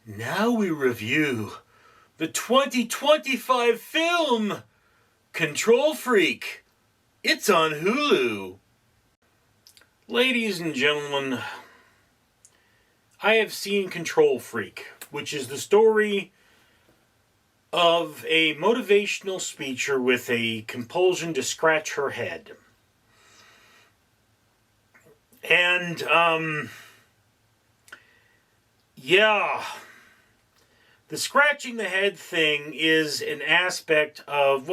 Now we review the 2025 film Control Freak. It's on Hulu. Ladies and gentlemen, I have seen Control Freak, which is the story of a motivational speaker with a compulsion to scratch her head. And, the scratching the head thing is an aspect of,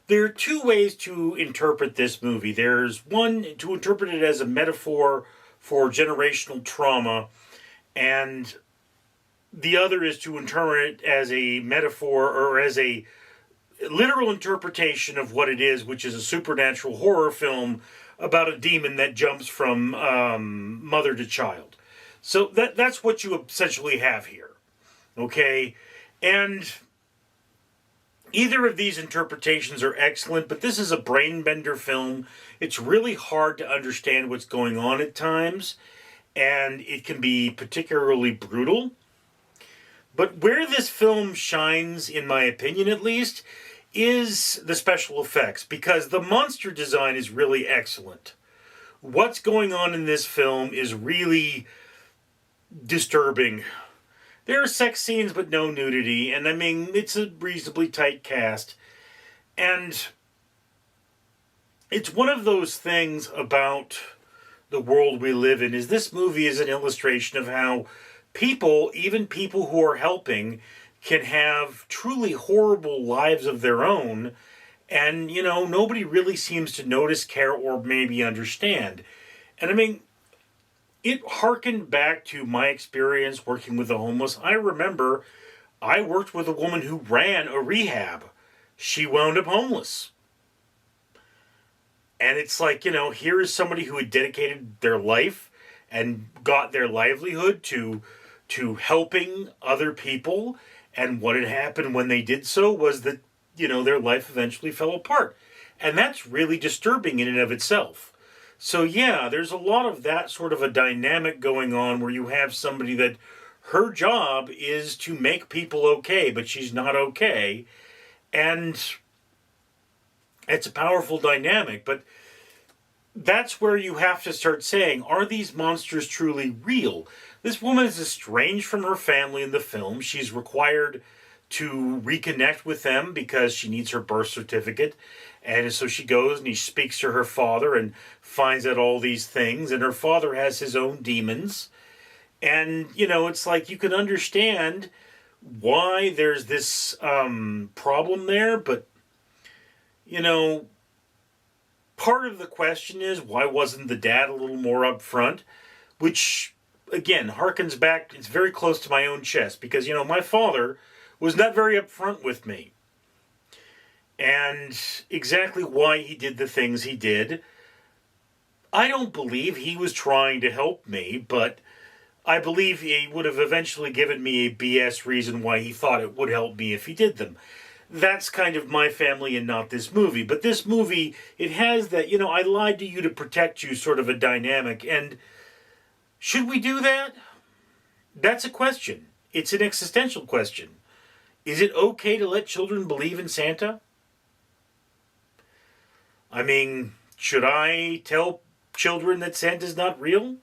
there are two ways to interpret this movie. There's one, to interpret it as a metaphor for generational trauma, and the other is to interpret it as a metaphor or as a literal interpretation of what it is, which is a supernatural horror film about a demon that jumps from mother to child. So that's what you essentially have here. Okay? And either of these interpretations are excellent, but this is a brain bender film. It's really hard to understand what's going on at times, and it can be particularly brutal. But where this film shines, in my opinion at least, is the special effects, because the monster design is really excellent. What's going on in this film is really disturbing. There are sex scenes, but no nudity, and I mean, it's a reasonably tight cast. And it's one of those things about the world we live in, is this movie is an illustration of how people, even people who are helping, can have truly horrible lives of their own, and, nobody really seems to notice, care, or maybe understand. And I mean, it harkened back to my experience working with the homeless. I remember I worked with a woman who ran a rehab. She wound up homeless. And it's like, here is somebody who had dedicated their life and got their livelihood to helping other people. And what had happened when they did so was that, their life eventually fell apart. And that's really disturbing in and of itself. So yeah, there's a lot of that sort of a dynamic going on where you have somebody that her job is to make people okay, but she's not okay. And it's a powerful dynamic, but that's where you have to start saying, are these monsters truly real? This woman is estranged from her family in the film. She's required to reconnect with them because she needs her birth certificate. And so she goes and he speaks to her father and finds out all these things. And her father has his own demons. And, it's like you can understand why there's this problem there. But, part of the question is, why wasn't the dad a little more upfront? Which, again, harkens back, it's very close to my own chest. Because, my father was not very upfront with me. And exactly why he did the things he did, I don't believe he was trying to help me, but I believe he would have eventually given me a BS reason why he thought it would help me if he did them. That's kind of my family and not this movie. But this movie, it has that, I lied to you to protect you sort of a dynamic. And should we do that? That's a question. It's an existential question. Is it okay to let children believe in Santa? I mean, should I tell children that Santa's not real?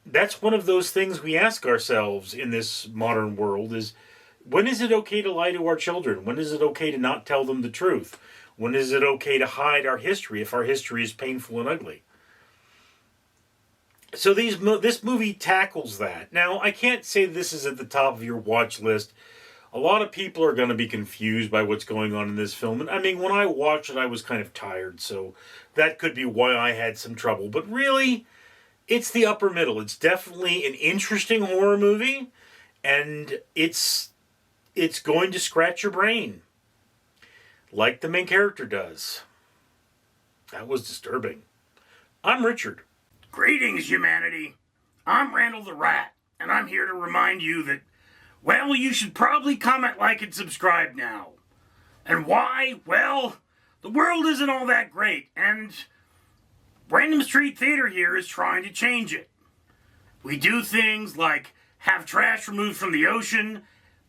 That's one of those things we ask ourselves in this modern world is, when is it okay to lie to our children? When is it okay to not tell them the truth? When is it okay to hide our history if our history is painful and ugly? So this movie tackles that. Now, I can't say this is at the top of your watch list. A lot of people are going to be confused by what's going on in this film. And I mean, when I watched it, I was kind of tired. So that could be why I had some trouble. But really, it's the upper middle. It's definitely an interesting horror movie. And it's going to scratch your brain. Like the main character does. That was disturbing. I'm Richard. Greetings, humanity. I'm Randall the Rat, and I'm here to remind you that, well, you should probably comment, like, and subscribe now. And why? Well, the world isn't all that great, and Random Street Theater here is trying to change it. We do things like have trash removed from the ocean,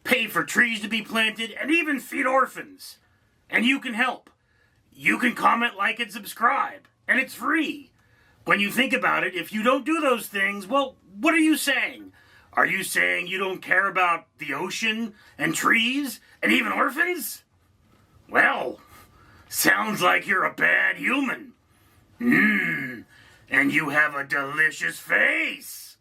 pay for trees to be planted, and even feed orphans. And you can help. You can comment, like, and subscribe. And it's free. When you think about it, if you don't do those things, well, what are you saying? Are you saying you don't care about the ocean and trees and even orphans? Well, sounds like you're a bad human. And you have a delicious face.